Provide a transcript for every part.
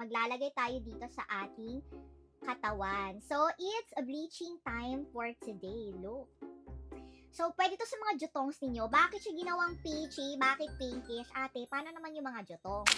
maglalagay tayo dito sa ating katawan. So, it's a bleaching time for today. Look. So, pwede to sa mga jutongs ninyo. Bakit siya ginawang peachy? Bakit pinkish? Ate, paano naman yung mga jutong?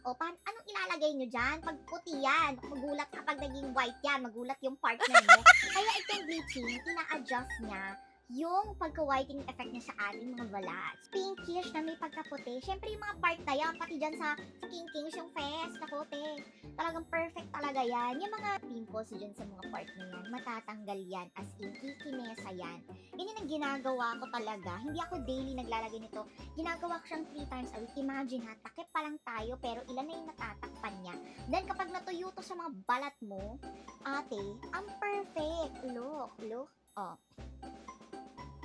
O, anong ilalagay nyo dyan? Pag puti yan, magulat kapag naging white yan, magulat yung partner nyo. Kaya itong bleaching, ina-adjust niya yung pagka-whitening effect niya sa ating mga balat. Pinkish na may pagkaputi. Siyempre yung mga part na yan, pati dyan sa king yung face, nakote. Talagang perfect talaga yan. Yung mga pimples dyan sa mga part na yan, matatanggal yan. As in, kikinesa yan. Yan ang ginagawa ko talaga. Hindi ako daily naglalagay nito. Ginagawa ko siyang 3 times a week. Imagine ha, takip pa lang tayo, pero ilan na yung natatakpan niya. Then kapag natuyo to sa mga balat mo, ate, ang perfect. Look. Oh.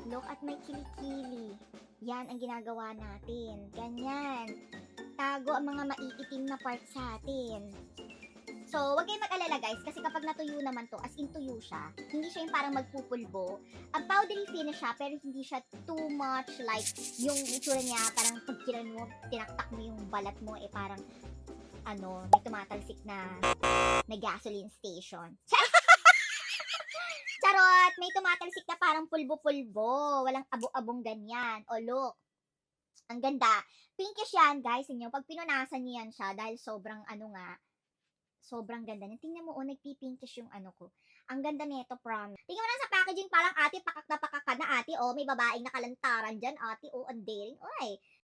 Look at my kilikili. Yan ang ginagawa natin. Ganyan. Tago ang mga maiitim na part sa atin. So, wag kayong mag-alala guys, kasi kapag natuyo naman to, as in tuyo siya, hindi siya yung parang magpupulbo. Ang powdery finish siya, pero hindi siya too much like yung itsura niya, parang pag kinan mo, tinaktak mo yung balat mo, eh parang, may tumatalsik na gasoline station. Charot! May tumatalsik na parang pulbo-pulbo. Walang abo-abong ganyan. O look, ang ganda. Pinkish yan, guys. Inyo, pag pinunasan niyo yan siya, dahil sobrang sobrang ganda niya. Tingnan mo, nagpipinkish yung ko. Ang ganda nito, promise. Tingnan mo lang sa packaging, parang ate, pakak na pakak ka na ate. May babaeng nakalantaran dyan, ate. Ang daring. Oy,